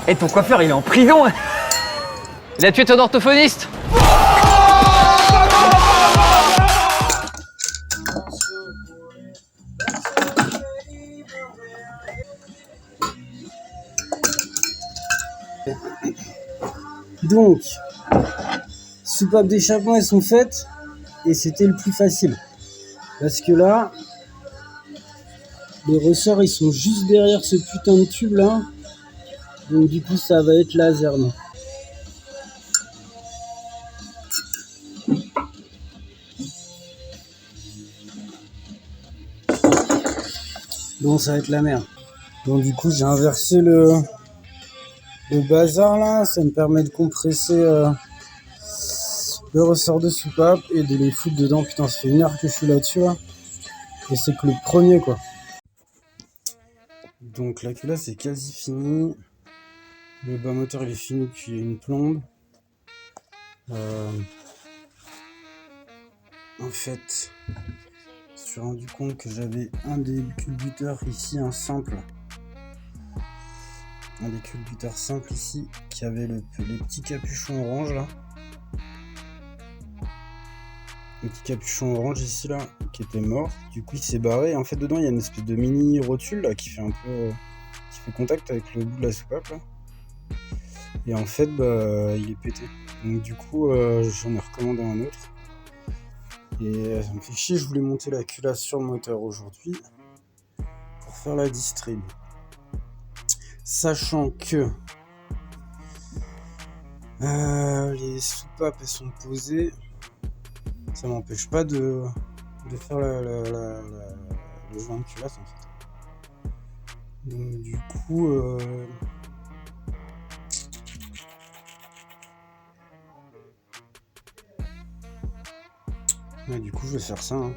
Et ton coiffeur, il est en prison. Il a tué ton orthophoniste. Donc, soupapes d'échappement, elles sont faites. Et c'était le plus facile. Parce que là, les ressorts, ils sont juste derrière ce putain de tube là. Donc du coup, ça va être laser. Non. Bon, ça va être la merde. Donc du coup, j'ai inversé le bazar là. Ça me permet de compresser le ressort de soupape et de les foutre dedans. Putain, ça fait 1 heure que je suis là-dessus là. Et c'est que le premier quoi. Donc la culasse est quasi finie. Le bas moteur il est fini puis il y a une plombe. En fait, je me suis rendu compte que j'avais un des culbuteurs ici, un simple. Un des culbuteurs simples ici, qui avait les petits capuchons orange là. Le petit capuchon orange ici là, qui était mort. Du coup il s'est barré. Et en fait dedans il y a une espèce de mini rotule là qui fait un peu. Qui fait contact avec le bout de la soupape là. Et en fait bah il est pété. Donc du coup j'en ai recommandé un autre. Et ça me fait chier, je voulais monter la culasse sur le moteur aujourd'hui pour faire la distrib. Sachant que les soupapes elles sont posées, ça m'empêche pas de faire le joint de culasse en fait. Donc du coup ouais, du coup je vais faire ça hein.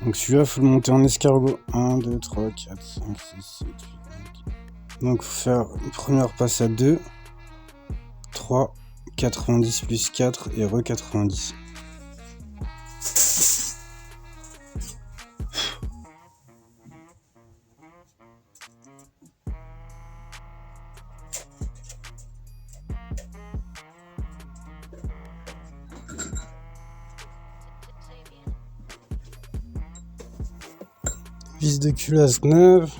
Donc celui-là faut le monter en escargot. 1, 2, 3, 4, 5, 6, 7, 8, 9. Donc faut faire une première passe à 2, 3, 90 plus 4 et re 90. Vis de culasse neuve.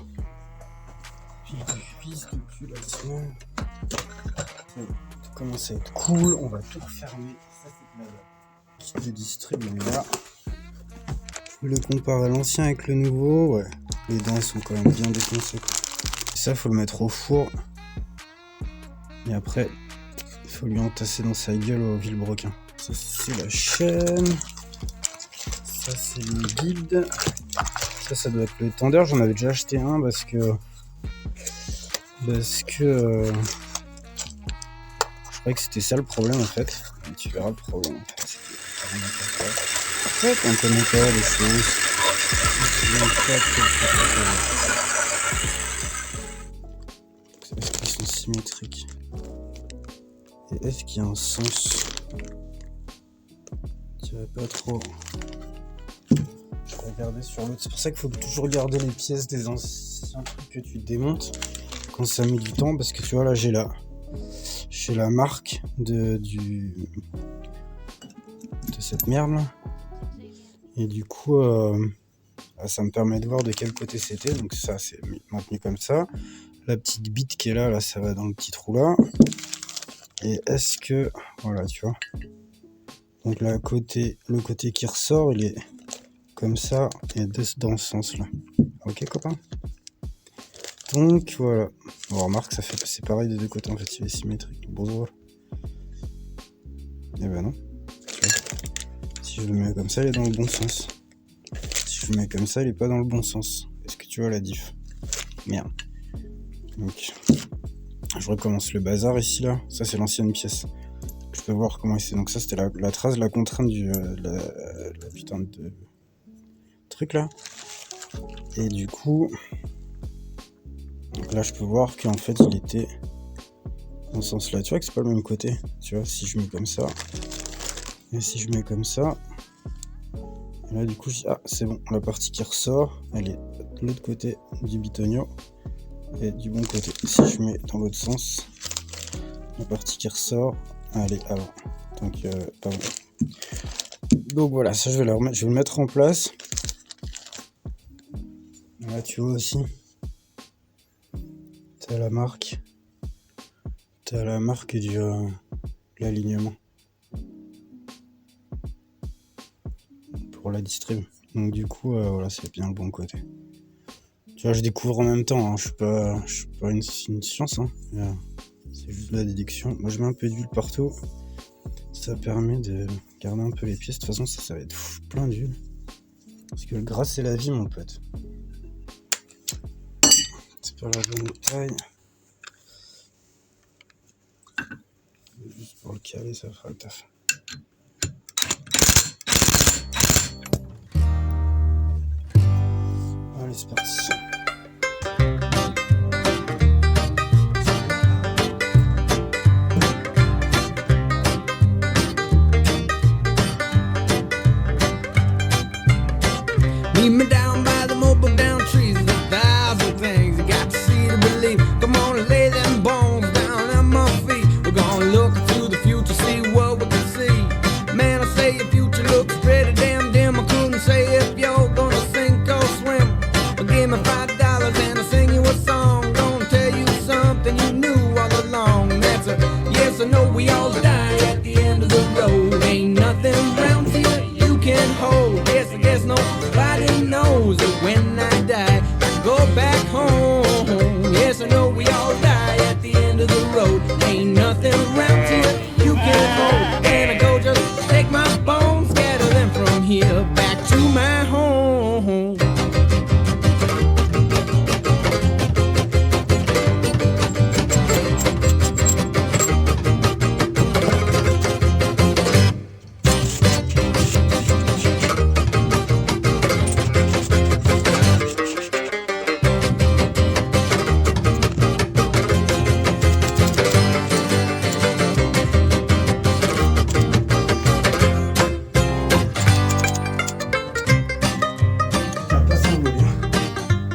Vis de culasse neuve. Ça commence à être cool. On va tout refermer. Ça c'est de la kit de distrib. Là. Je le compare à l'ancien avec le nouveau. Ouais. Les dents sont quand même bien défoncées. Ça faut le mettre au four. Et après, il faut lui entasser dans sa gueule au vilebrequin. Ça c'est la chaîne. Ça c'est le guide. Ça doit être le tendeur, j'en avais déjà acheté un parce que je croyais que c'était ça le problème en fait. Et tu verras le problème en fait. En fait, on connaît pas les choses. Est-ce qu'ils sont symétriques? Et est-ce qu'il y a un sens? Tu vas pas trop. Regarder sur l'autre. C'est pour ça qu'il faut toujours garder les pièces des anciens trucs que tu démontes quand ça met du temps, parce que tu vois là j'ai la marque de cette merde là, et du coup ça me permet de voir de quel côté c'était. Donc ça c'est maintenu comme ça. La petite bite qui est là ça va dans le petit trou là. Et est-ce que voilà tu vois, donc là le côté qui ressort il est comme ça et dans ce sens là. Ok copain. Donc voilà. On remarque ça fait c'est pareil des deux côtés en fait, il est symétrique. Bonjour. Et ben non. Si je le mets comme ça il est dans le bon sens. Si je le mets comme ça il est pas dans le bon sens. Est-ce que tu vois la diff? Merde. Donc je recommence le bazar ici là. Ça c'est l'ancienne pièce. Je peux voir comment c'est. Donc ça c'était la trace, la contrainte la putain de truc là. Et du coup là je peux voir qu'en fait il était dans ce sens là. Tu vois que c'est pas le même côté. Tu vois, si je mets comme ça et si je mets comme ça, Là du coup, ah c'est bon, la partie qui ressort, elle est de l'autre côté du bitonio et du bon côté. Si je mets dans l'autre sens, la partie qui ressort, elle est avant. Donc pas bon. Donc voilà, ça je vais le mettre en place. Là tu vois aussi, t'as la marque du l'alignement pour la distrib. Donc du coup voilà, c'est bien le bon côté. Tu vois, je découvre en même temps, hein. Je suis pas une science, hein. C'est juste de la déduction. Moi je mets un peu d'huile partout, ça permet de garder un peu les pièces. De toute façon ça va être plein d'huile, parce que le gras c'est la vie mon pote. C'est pas la bonne taille. Juste pour le caler, ça fera le taf. Allez, c'est parti. Meet me down by the mobile down trees. There's 1,000 things you got to see to believe. Come on and lay them bones down at my feet. We're gonna look into the future, see what we can see. Man, I say your future looks pretty damn dim. I couldn't say if you're gonna sink or swim. But give me $5 and I'll sing you a song. Gonna tell you something you knew all along. That's a yes or no, we all die at the end of the road. Ain't nothing around here you can hold. Yes, I guess nobody knows that when I die, I go back home. Yes, I know we all die at the end of the road. Ain't nothing around here you can hold. And I go just take my bones, scatter them from here back to my home.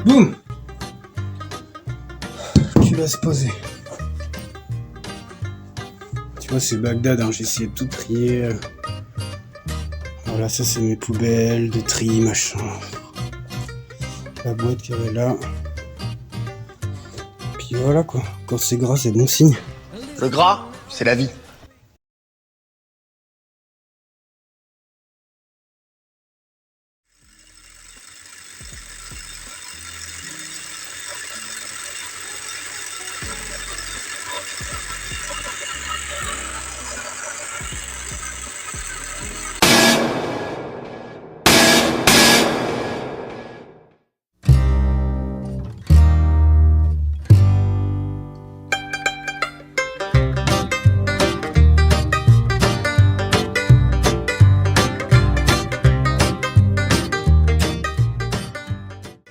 Boum! Tu laisses poser. Tu vois, c'est Bagdad, hein. J'ai essayé de tout trier. Voilà, ça c'est mes poubelles de tri, machin. La boîte qu'il y avait là. Puis voilà quoi. Quand c'est gras, c'est bon signe. Le gras, c'est la vie.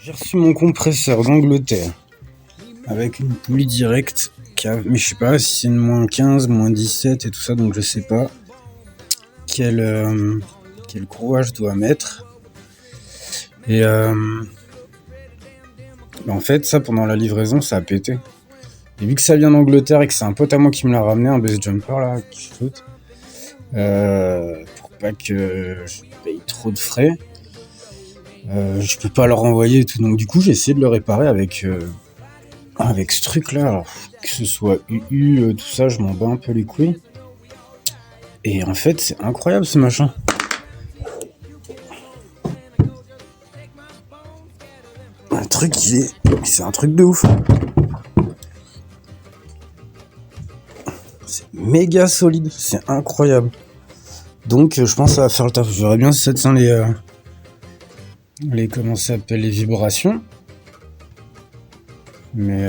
J'ai reçu mon compresseur d'Angleterre avec une poulie directe mais je sais pas si c'est une moins 15, moins 17 et tout ça, donc je sais pas quel courroie je dois mettre. Et en fait ça pendant la livraison ça a pété. Et vu que ça vient d'Angleterre et que c'est un pote à moi qui me l'a ramené, un base jumper là qui flotte, pour pas que je paye trop de frais, je peux pas le renvoyer et tout, donc du coup j'ai essayé de le réparer avec ce truc là. Alors, que ce soit UU, tout ça, je m'en bats un peu les couilles. Et en fait c'est incroyable ce machin. Un truc c'est un truc de ouf. C'est méga solide, c'est incroyable. Donc je pense que ça va faire le taf. Je verrai bien si ça tient les comment ça s'appelle, les vibrations. Mais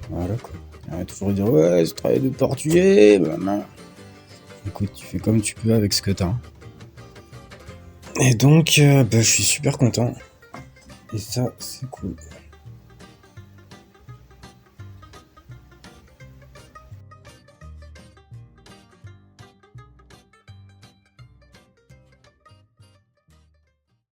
voilà quoi. On va toujours dire ouais, c'est travail de portugais, non. Écoute, tu fais comme tu peux avec ce que t'as. Et donc je suis super content. Et ça c'est cool.